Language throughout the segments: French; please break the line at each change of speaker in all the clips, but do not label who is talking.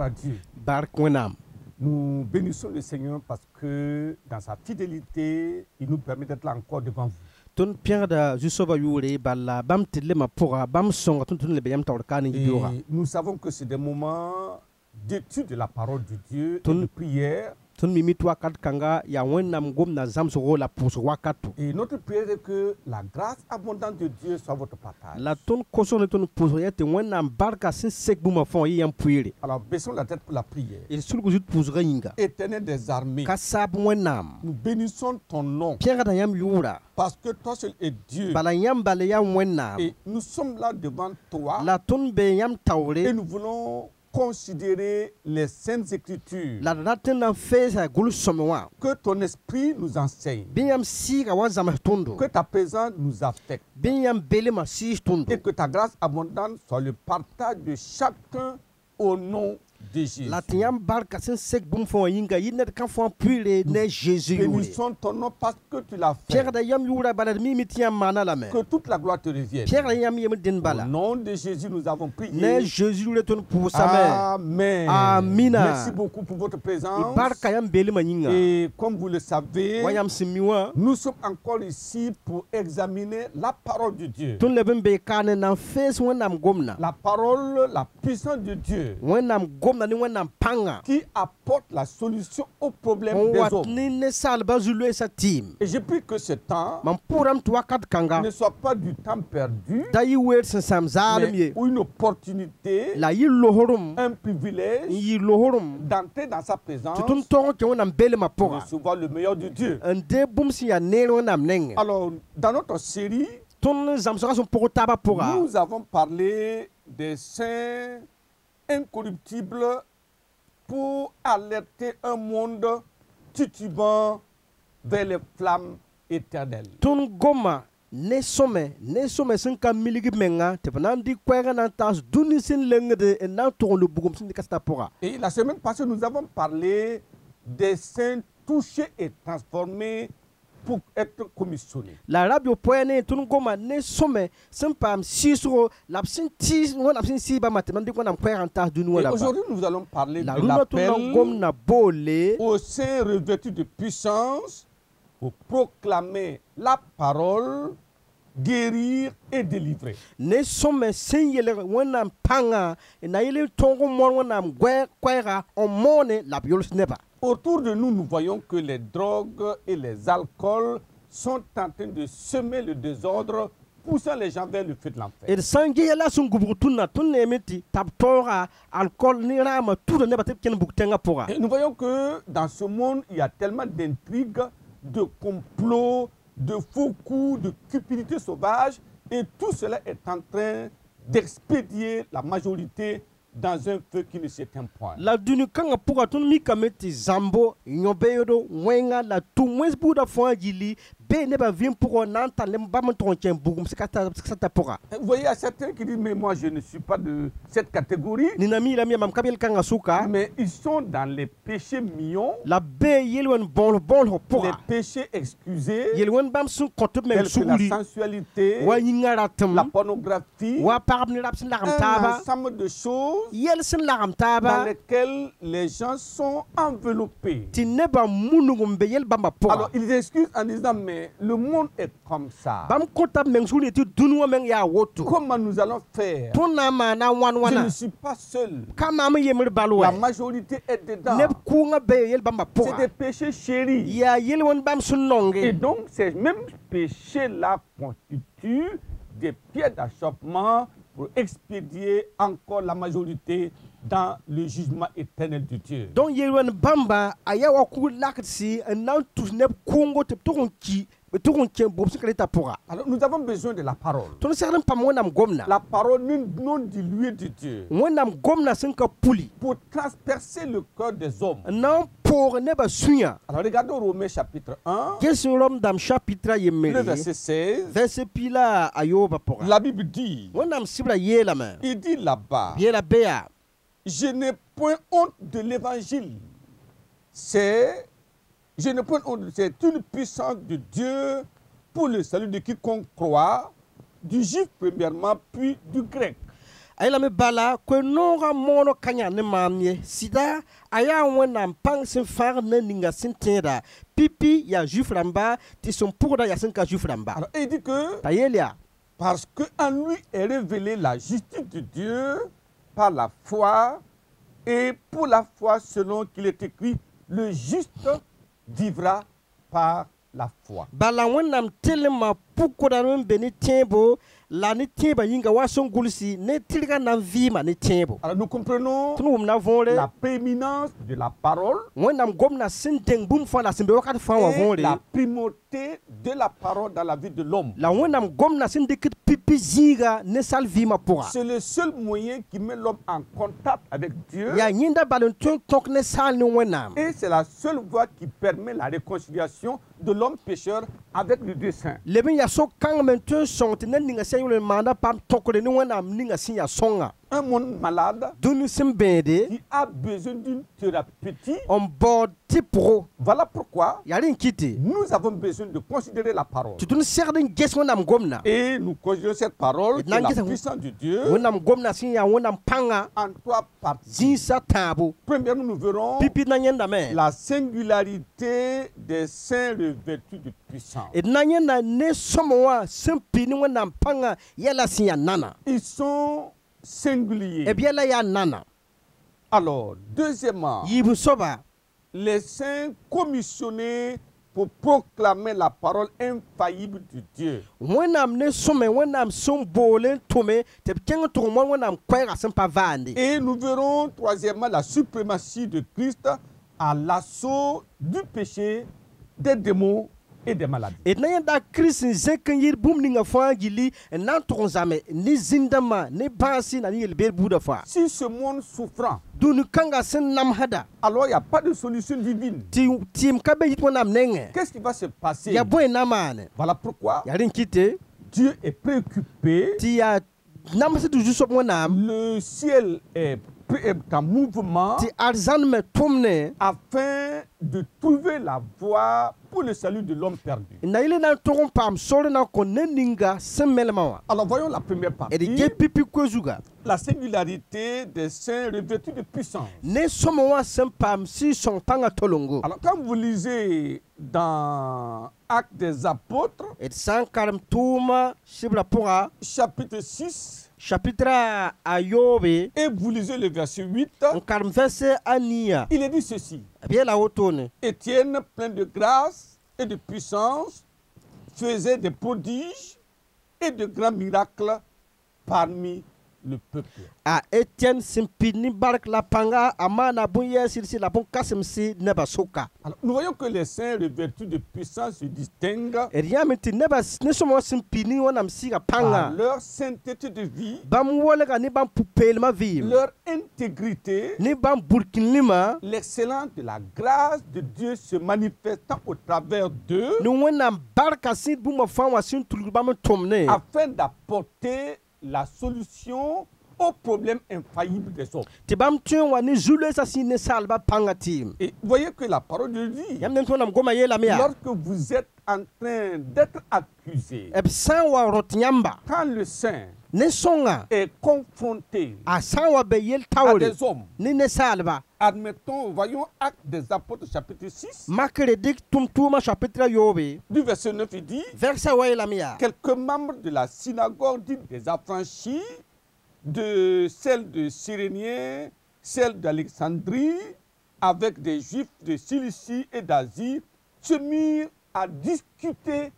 à Dieu. Nous bénissons le Seigneur parce que dans sa fidélité, il nous permet d'être là encore devant vous. Et nous savons que c'est des moments d'étude de la parole de Dieu et de prière. Et notre prière est que la grâce abondante de Dieu soit votre partage. Alors baissons la tête pour la prière. Éternel des armées, nous bénissons ton nom parce que toi seul es Dieu. Et nous sommes là devant toi et nous voulons considérer les Saintes Écritures que ton esprit nous enseigne, que ta présence nous affecte et que ta grâce abondante soit le partage de chacun au nom de Jésus. Nous bénissons ton nom parce que tu l'as fait. Que toute la gloire te revienne. Au nom de Jésus, nous avons prié. Amen. Merci beaucoup pour votre présence. Et comme vous le savez, nous sommes encore ici pour examiner la parole de Dieu. La parole, la puissance de Dieu qui apporte la solution aux problèmes des hommes. Et je prie que ce temps ne soit pas du temps perdu, mais une opportunité, un privilège d'entrer dans sa présence, de recevoir le meilleur de Dieu. Alors, dans notre série, nous avons parlé des saints incorruptibles pour alerter un monde titubant vers les flammes éternelles. Et la semaine passée, nous avons parlé des saints touchés et transformés pour être commissionnés. Et aujourd'hui, nous allons parler de l'appel aux saints revêtus de puissance pour proclamer la parole, guérir et délivrer. Autour de nous, nous voyons que les drogues et les alcools sont en train de semer le désordre, poussant les gens vers le feu de l'enfer. Et nous voyons que dans ce monde, il y a tellement d'intrigues, de complots, de faux coups, de cupidité sauvage, et tout cela est en train d'expédier la majorité dans un feu qui ne s'éteint point. Vous voyez, il y a certains qui disent, mais moi je ne suis pas de cette catégorie. Mais ils sont dans les péchés mignons, les péchés excusés, tels que la sensualité, la pornographie, un ensemble de choses dans lesquelles les gens sont enveloppés. Alors ils excusent en disant, mais le monde est comme ça. Comment nous allons faire? Je ne suis pas seul. La majorité est dedans. C'est des péchés chéris. Et donc ces mêmes péchés-là constituent des pierres d'achoppement pour expédier encore la majorité dans le jugement éternel de Dieu. Alors nous avons besoin de la parole. La parole non diluée de Dieu. Pour transpercer le cœur des hommes. Alors regardons Romains chapitre 1. Le verset 16. La Bible dit. Il dit là-bas. Je n'ai point honte de l'évangile. C'est une puissance de Dieu pour le salut de quiconque croit, du juif premièrement, puis du grec. ayla me bala ko nora mono kanya ne mamye sida aya wona pang sin far na ninga sintera pipi ya juif ramba ti son pourda ya sinka juif ramba.
Alors il dit que
tayelia
parce que en lui est révélée la justice de Dieu par la foi, et pour la foi selon qu'il est écrit, le juste vivra par la foi.
Bala wonam telema pukoda no beni tembo la ni teba yinga wason gulsi ne tilga na vima ni tembo.
Alors nous comprenons la prééminence de la parole
wonam gomna sinteng bum fa na simbe wakati fa wa
et la primauté de la parole dans la vie de l'homme.
La wonam gomna sindikit pipi ziga ne sal vima pora.
C'est le seul moyen qui met l'homme en contact avec Dieu.
Ya nyinda balentun tok ne sal ni wonam.
Et c'est la seule voie qui permet la réconciliation de l'homme pécheur avec le Dieu saint.
Leben ya so kang mentun sont ne ninga sen le manda pam tokore ni wonam ninga sin ya songa.
Un monde malade
qui
a besoin d'une thérapeutique.
On bord tipro.
Voilà pourquoi
nous
avons besoin de considérer la parole.
Et
nous considérons cette parole comme la puissance de Dieu en trois parties. Premièrement, nous verrons la singularité des saints revêtus de puissance. Ils sont singulier. Alors, deuxièmement, les saints commissionnés pour proclamer la parole infaillible de Dieu. Et nous verrons troisièmement la suprématie de Christ à l'assaut du péché, des démons et des maladies.
Et n'ayant Christ zenkir boum ninga fangili nan tronzame ni zindama ni basi na ni bel bouda fa.
Si ce monde souffrant,
alors
il n'y a pas de solution divine.
Qu'est-ce
qui va se passer?
Voilà
pourquoi Dieu est préoccupé. Le ciel est en mouvement afin de trouver la voie pour le salut de l'homme perdu. Alors voyons la première partie. La singularité des saints revêtus de puissance. Alors quand vous lisez dans Actes des Apôtres, chapitre 6, et vous lisez le verset 8, il est dit ceci. Étienne, plein de grâce et de puissance, faisait des prodiges et de grands miracles parmi le peuple.
A Étienne simpini bark la panga amana buye sirsi la pon kasimsi neba soka.
Alors nous voyons que les saints revêtus de puissance se distinguent par leur sainteté de vie, leur intégrité, l'excellence de la grâce de Dieu se manifestant au travers d'eux afin d'apporter la solution au problème infaillible des hommes. Et voyez que la parole de Dieu dit, lorsque vous êtes en train d'être accusé, quand le saint est confronté à des hommes, admettons, voyons Actes des Apôtres chapitre 6, du verset 9, il dit, quelques membres de la synagogue dite des affranchis, de celle de Cyréniens, celle d'Alexandrie, avec des Juifs de Cilicie et d'Asie, se mirent à discuter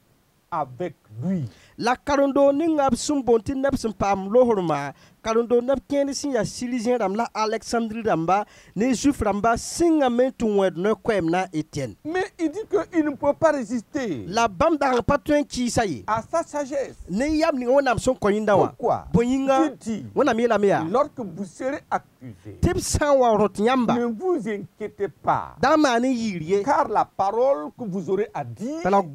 avec lui.
La karondo ninga sumbonti nepsim pam lohorma karondo nep kenisi ya Cilisien ramla Alexandrie ramba ne Juif ramba singa mentu ne kwemna Étienne.
Mais il dit qu'il ne peut pas résister.
La bam dans patuen qui sayi
à sa sagesse.
Ne yam ni onam son koyindawa.
Pourquoi?
Boyinga wona mi la mia.
Lorsque vous serez accusé,
ne
vous inquiétez pas.
Dama ni yirie.
Car la parole que vous aurez à dire,
vous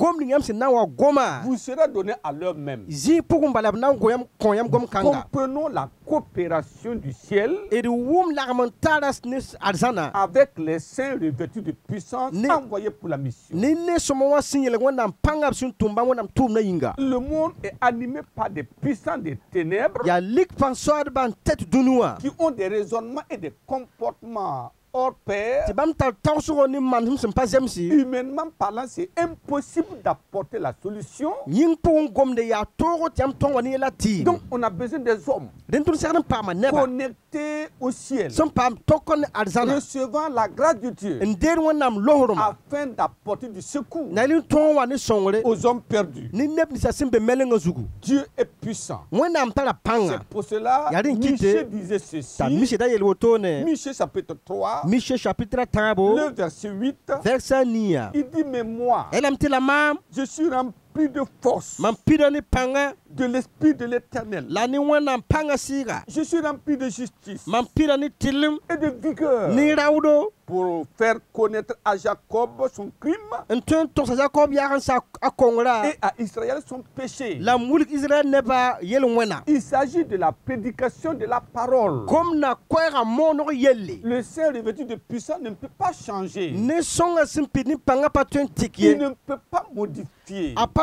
vous serez donnés à l'eux-mêmes. Comprenons la coopération du ciel avec les saints revêtus de puissance envoyés pour la mission. Le monde est animé par des puissants des ténèbres qui ont des raisonnements et des comportements hors pair. Humainement parlant, c'est impossible d'apporter la solution. Donc on a besoin des hommes connectés au ciel, recevant la grâce de Dieu afin d'apporter du secours aux hommes perdus. Dieu est puissant. C'est pour cela que Michée disait ceci. Michée chapitre 3,
Michée chapitre 3,
le verset 8, il dit, mais moi, je suis rempli de force, de l'esprit de l'Éternel. Je suis rempli de justice et de vigueur pour faire connaître à Jacob son crime et à Israël son péché. Il s'agit de la prédication de la parole. Le Saint revêtu de puissance ne peut pas changer. Il ne peut pas modifier. Pour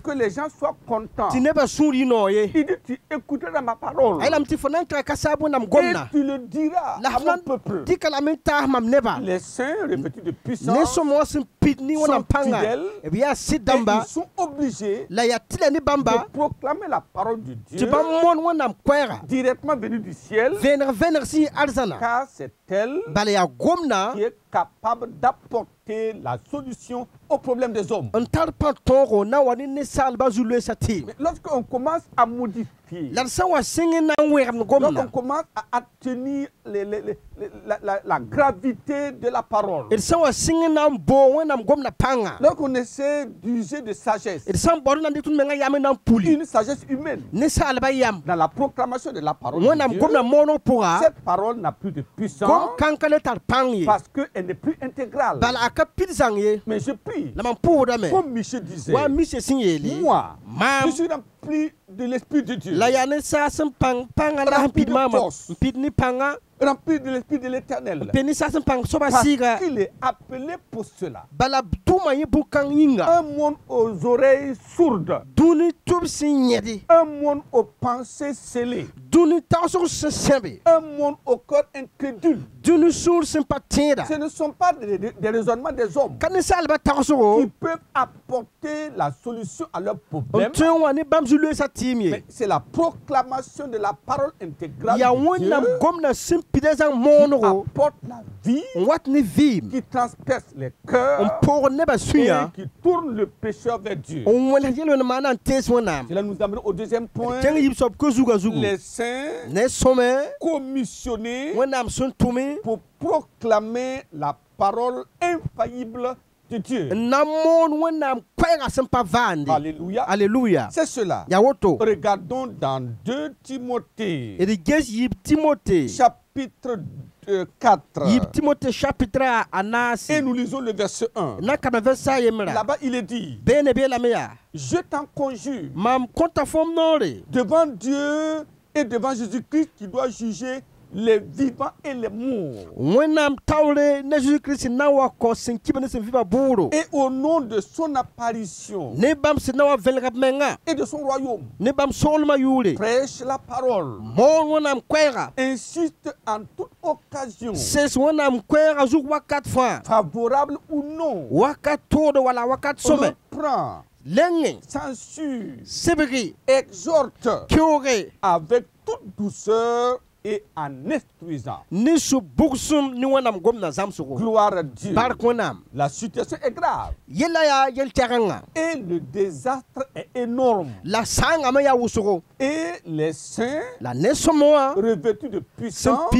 que les gens soient contents, il dit, tu écouteras ma parole et tu le diras à mon peuple. Les saints revêtus de puissance sont fidèles et ils sont obligés de proclamer la parole de Dieu directement venue du ciel, car c'est elle qui est capable d'apporter la solution au problème des hommes. Mais lorsqu'on commence à modifier, lorsqu'on commence à atténuer la gravité de la parole, lorsqu'on essaie d'user de sagesse, une sagesse humaine, dans la proclamation de la parole de Dieu, cette parole n'a plus de puissance parce qu'elle n'est plus intégrale. Mais je prie, comme Michée disait, moi, je suis rempli de l'Esprit de Dieu, rempli de l'Esprit de l'Éternel, parce qu'il est appelé pour cela. Un monde aux oreilles sourdes, un monde aux pensées scellées, un monde au cœur incrédule. Ce ne sont pas des raisonnements des hommes qui peuvent apporter la solution à leurs problèmes, mais c'est la proclamation de la parole intégrale de Dieu qui apporte la vie, qui transperce les cœurs et qui tourne le pécheur vers Dieu. Cela nous amène au deuxième point. Les saints commissionnés pour proclamer la parole infaillible de Dieu. Alléluia.
Alléluia.
C'est cela. Regardons dans 2 Timothée chapitre 4. Et nous lisons le verset 1. Là-bas, il est dit, je t'en conjure devant Dieu et devant Jésus-Christ qui doit juger les vivants et les morts, et au nom de son apparition et de son royaume, prêche la parole, insiste en toute occasion, favorable ou non, reprend, censure, exhorte avec toute douceur et en instruisant. Gloire à Dieu. La situation est grave et le désastre est énorme. Et les saints revêtus de puissance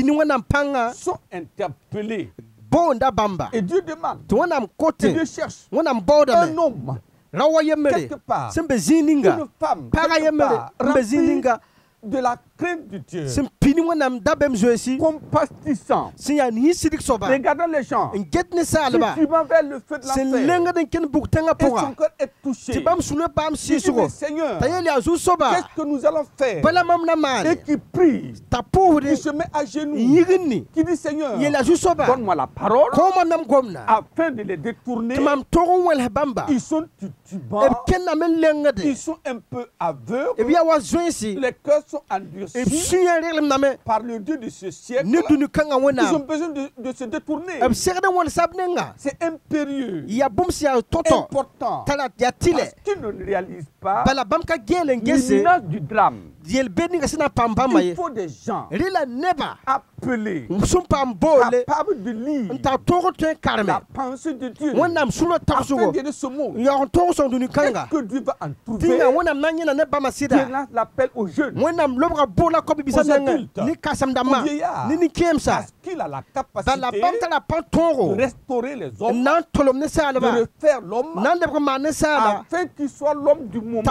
sont interpellés. Et Dieu demande, et Dieu cherche un homme quelque part, une femme quelque part, remplie de la crainte de Dieu,
compatissant,
regardant les gens, si tu vas vers le feu de l'enfer, et son cœur est touché, il dit, mais Seigneur, qu'est-ce que nous allons faire? Et qui prie, qui se met à genoux, qui dit, Seigneur, donne-moi la parole, afin de les détourner. Ils sont titubants, ils sont un peu aveugles, les cœurs sont endurcis par le Dieu de ce siècle. Ils ont besoin de se détourner. C'est impérieux, important, parce qu'ils ne réalisent pas l'imminence du drame. Il faut des gens appelés, capables de lire la pensée de Dieu, afin de dire ce mot. Qu'est-ce que Dieu va en trouver? Dieu lance l'appel aux jeunes, aux adultes, aux vieillards, parce qu'il a la capacité de restaurer les hommes, de refaire l'homme, afin qu'il soit l'homme du moment,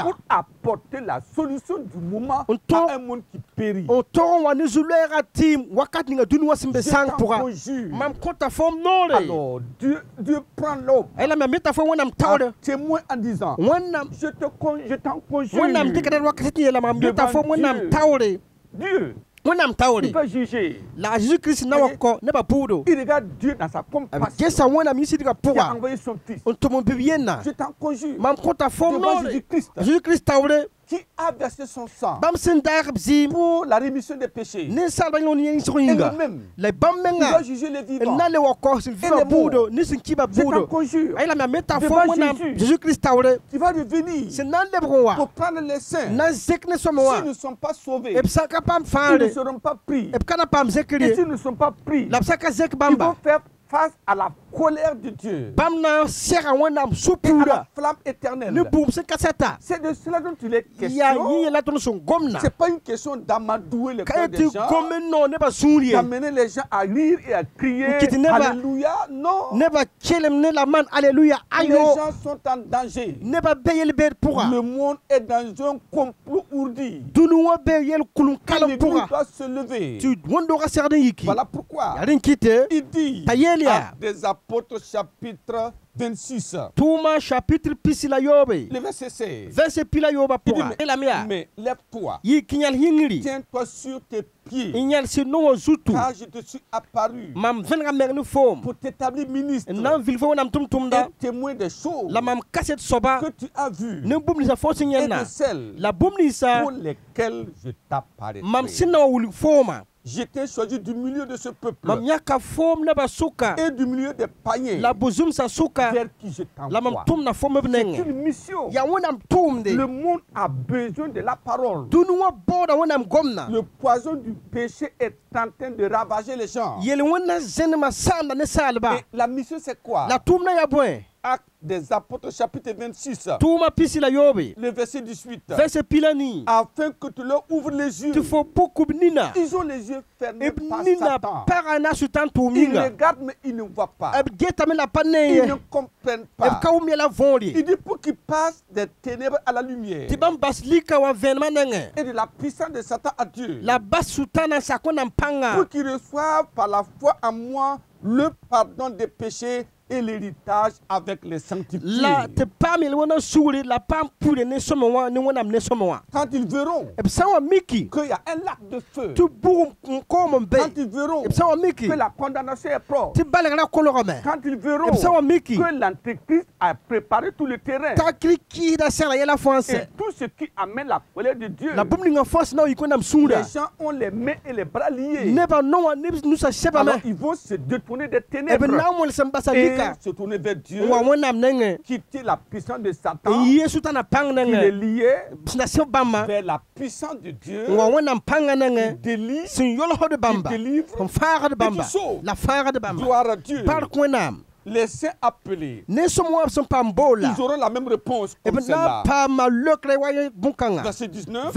pour apporter la solution du moment à un monde qui périt. Je t'en conjure. Alors Dieu prend l'homme à témoin en disant, je t'en conjure devant Dieu. Il va juger. Il regarde Dieu dans sa compassion. Il a envoyé son fils. Je t'en conjure devant Jésus-Christ, qui a versé son sang pour la rémission des péchés. Et lui-même, il va juger les vivants et les morts. Je t'en conjure devant Jésus-Christ, qui va revenir pour prendre les saints. S'ils ne sont pas sauvés, ils ne seront pas pris. Et s'ils ne sont pas pris, ils vont faire face à la colère de Dieu et à la flamme éternelle. C'est de cela dont il est question. C'est pas une question d'amadouer le cœur des gens, d'amener les gens à rire et à crier Alléluia. Non. Les gens sont en danger. Le monde est dans un complot ourdi. L'église doit se lever. Voilà pourquoi il dit des Apôtres chapitre 26. Le verset 16. Il dit, mais lève-toi, tiens-toi sur tes pieds, car je te suis apparu pour t'établir ministre et témoin des choses que tu as vues et de celles pour lesquelles je t'apparaîtrai. Je t'ai choisi du milieu de ce peuple et du milieu des païens vers qui je t'envoie. C'est une mission. Le monde a besoin de la parole. Le poison du péché est en train de ravager les gens. Et la mission, c'est quoi? Actes des Apôtres chapitre 26, le verset 18, afin que tu leur ouvres les yeux. Ils ont les yeux fermés par Satan. Ils regardent mais ils ne voient pas. Ils ne comprennent pas. Il dit pour qu'ils passent des ténèbres à la lumière et de la puissance de Satan à Dieu, pour qu'ils reçoivent par la foi en moi le pardon des péchés et l'héritage avec les sanctifiés. Quand ils verront qu'il y a un lac de feu, quand ils verront que la condamnation est proche, quand ils verront que l'Antéchrist a préparé tout le terrain et tout ce qui amène la colère de Dieu, les gens ont les mains et les bras liés. Alors ils vont se détourner des ténèbres et se tourner vers Dieu, quitter la puissance de Satan qui les liait vers la puissance de Dieu, qui délivre et qui sauve. Gloire à Dieu. Les saints appelés, ils auront la même réponse comme celle-là. Verset 19.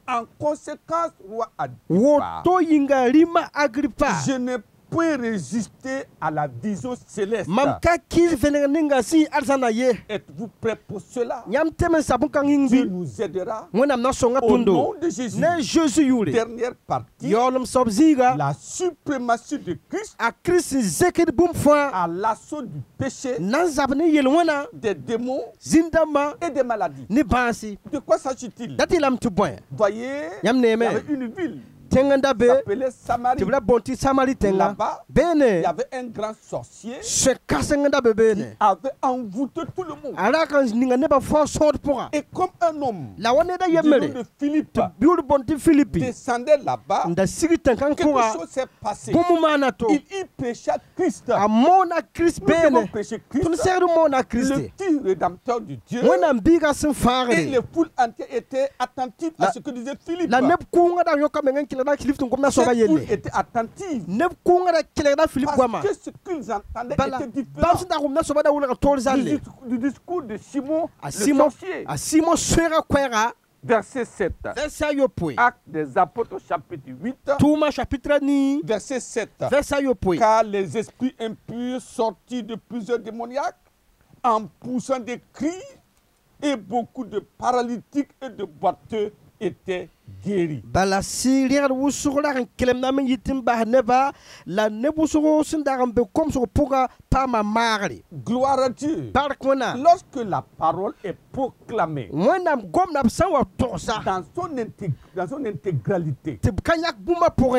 En conséquence, roi Agrippa, je n'ai point résister à la vision céleste. Êtes-vous prêts pour cela? Dieu nous aidera. Au nom de Jésus. Dernière partie. La suprématie de Christ à l'assaut du péché, des démons et des maladies. De quoi s'agit-il? Voyez, il y avait une ville s'appelait Samarie. Là-bas, il y avait un grand sorcier qui avait envoûté tout le monde. Et comme un homme du nom de Philippe descendait là-bas, quelque chose s'est passé. Il y prêcha Christ. Nous devons prêcher Christ, le petit rédempteur de Dieu. Et les foules entières étaient attentives à ce que disait Philippe. Cette foule était attentive parce que ce qu'ils entendaient était différent du discours de Simon le sorcier. Verset 7. Actes des Apôtres chapitre 8. Verset 7. Car les esprits impurs sortis de plusieurs démoniaques en poussant des cris et beaucoup de paralytiques et de boiteux étaient guéris. Gloire à Dieu. Lorsque la parole est proclamée dans son intégralité,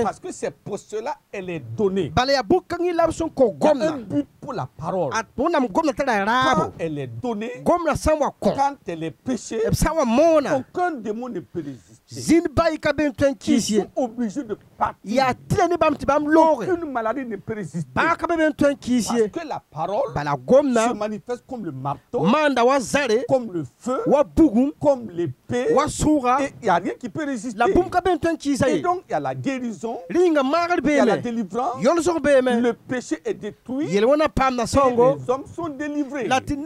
parce que c'est pour cela elle est donnée. Il y a un but pour la parole. Quand elle est donnée, quand elle est péchée, aucun démon ne peut résister. Ils sont obligés de partir. Aucune maladie ne peut résister. Parce que la parole se manifeste comme le marteau, comme le feu, comme l'épée, et il n'y a rien qui peut résister. Et donc il y a la guérison, il y a la délivrance, le péché est détruit, et les hommes sont délivrés. Plus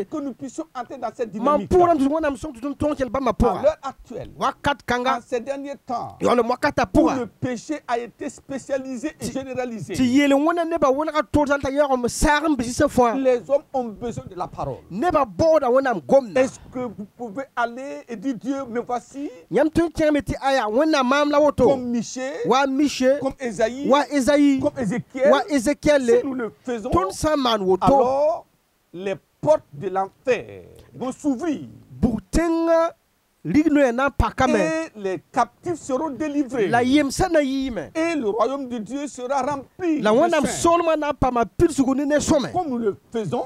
que nous puissions entrer dans cette dynamique à l'heure actuelle, en ces derniers temps, où le péché a été spécialisé et généralisé, les hommes ont besoin de la parole. Est-ce que vous pouvez aller et dire Dieu, me voici, comme Michée, comme Ésaïe, comme Ézéchiel? Si nous le faisons, alors les portes de l'enfer vont s'ouvrir. Et les captifs seront délivrés. Et le royaume de Dieu sera rempli. Comme nous le faisons,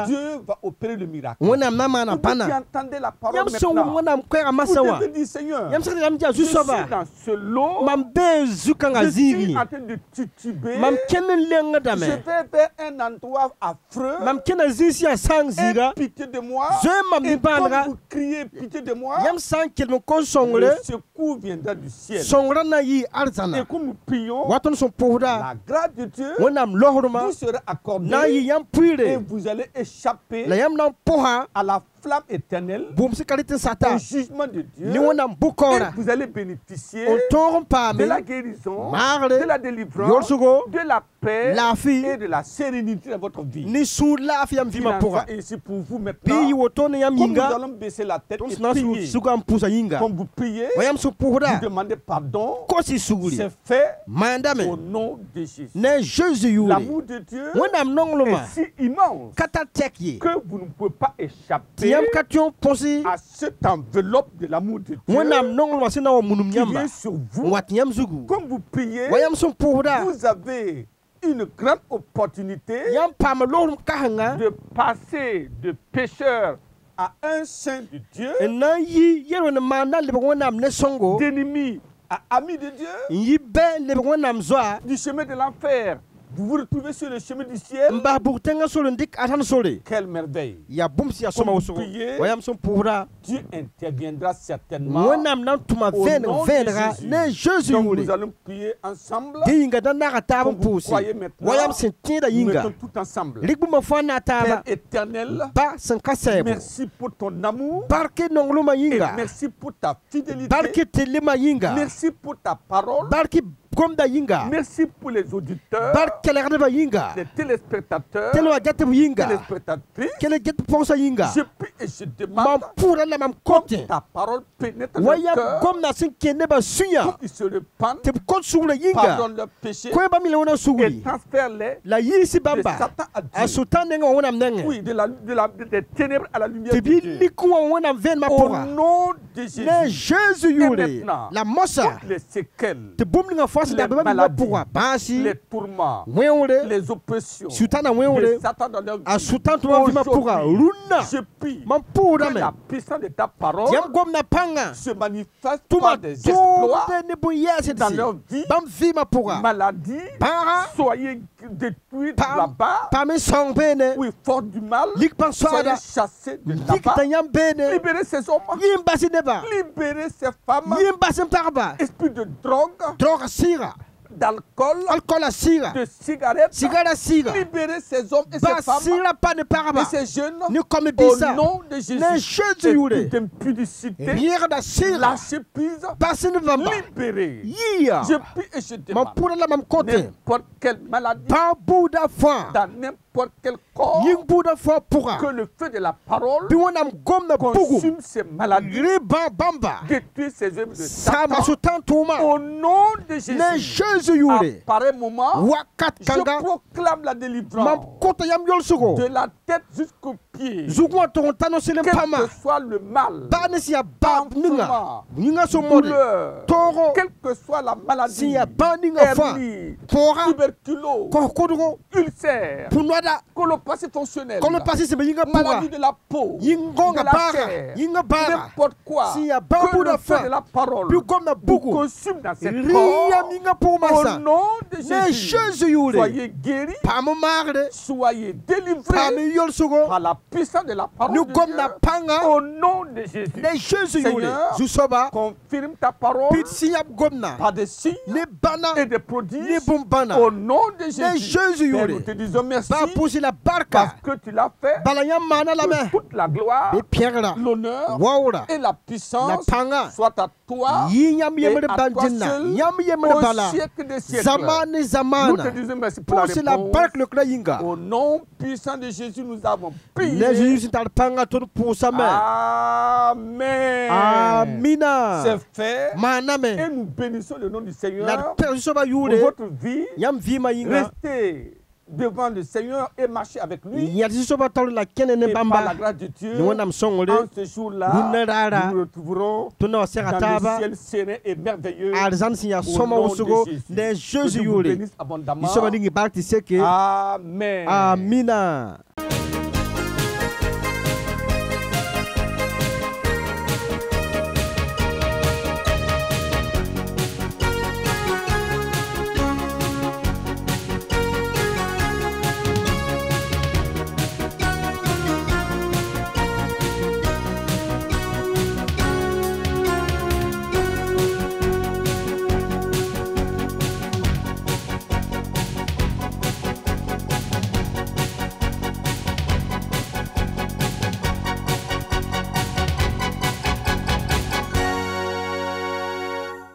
Dieu va opérer le miracle. Vous qui entendez la parole maintenant, vous devez dire Seigneur, je suis dans ce lot, je suis en train de tituber, je vais vers un endroit affreux, et pitié de moi, et comme vous criez pitié de moi, le secours viendra du ciel. Et comme nous prions, la grâce de Dieu vous sera accordée et vous allez échapper à la flamme éternelle, au jugement de Dieu, et vous allez bénéficier de la guérison, de la délivrance, de la paix et de la sérénité dans votre vie. Ici pour vous maintenant, comme nous allons baisser la tête et prier, comme vous priez, vous demandez pardon, c'est fait au nom de Jésus. L'amour de Dieu est si immense que vous ne pouvez pas échapper à cette enveloppe de l'amour de Dieu qui vient sur vous. Comme vous priez, vous avez une grande opportunité de passer de pécheur à un saint de Dieu, d'ennemi à ami de Dieu, du chemin de l'enfer. Vous vous retrouvez sur le chemin du ciel. Quelle merveille. Comme vous priez, Dieu interviendra certainement au nom de Jésus. Donc nous allons prier ensemble. Comme vous croyez maintenant, nous mettons tout ensemble. Père éternel, merci pour ton amour et merci pour ta fidélité. Merci pour ta parole Merci pour les auditeurs, les téléspectateurs, téléspectatrices. Je prie et je demande comme ta parole pénètre le cœur, pour qu'ils se repentent, pardonnent leurs péchés et transfèrent-les de Satan à Dieu. Oui, des ténèbres à la lumière de Dieu. Au nom de Jésus. Et maintenant, les séquelles, les maladies, les tourments, les oppressions de Satan dans leur vie, je prie que la puissance de ta parole se manifeste par des exploits dans leur vie. Maladie, soyez détruits là-bas. Oui, fort du mal, soyez chassés de là-bas. Libérez ces hommes, libérez ces femmes. Esprit de drogue, d'alcool, de cigarettes, libérez ces hommes et ces femmes et ces jeunes au nom de Jésus. Esprit d'impudicité, lâchez prise, libérez. Je prie et je demande n'importe quelle maladie dans n'importe quel corps, que le feu de la parole consume ces maladies, détruit ces œuvres de Satan au nom de Jésus. À pareil moment, je proclame la délivrance de la tête jusqu'au pied. Quel que soit le mal, douleur, quelle que soit la maladie, hernie, tuberculose, ulcère, colopathie fonctionnelle, maladie de la peau, de la chair, n'importe quoi, que le feu de la parole vous consume dans ces corps. Au nom de Jésus, soyez guéris, soyez délivrés par la puissance de la parole de Dieu. Au nom de Jésus, Seigneur, confirme ta parole par des signes et des prodiges. Au nom de Jésus, Père, nous te disons merci parce que tu l'as fait. Que toute la gloire, l'honneur et la puissance soient à toi et à toi seul au siècle des siècles. Nous te disons merci pour la réponse. Au nom puissant de Jésus, nous avons prié. Amen. C'est fait. Et nous bénissons le nom du Seigneur pour votre vie. Restez devant le Seigneur et marcher avec lui. Et par la grâce de Dieu, en ce jour-là, nous nous retrouverons dans le ciel serein et merveilleux. Au nom de Jésus. Que Dieu vous bénisse abondamment. Amen.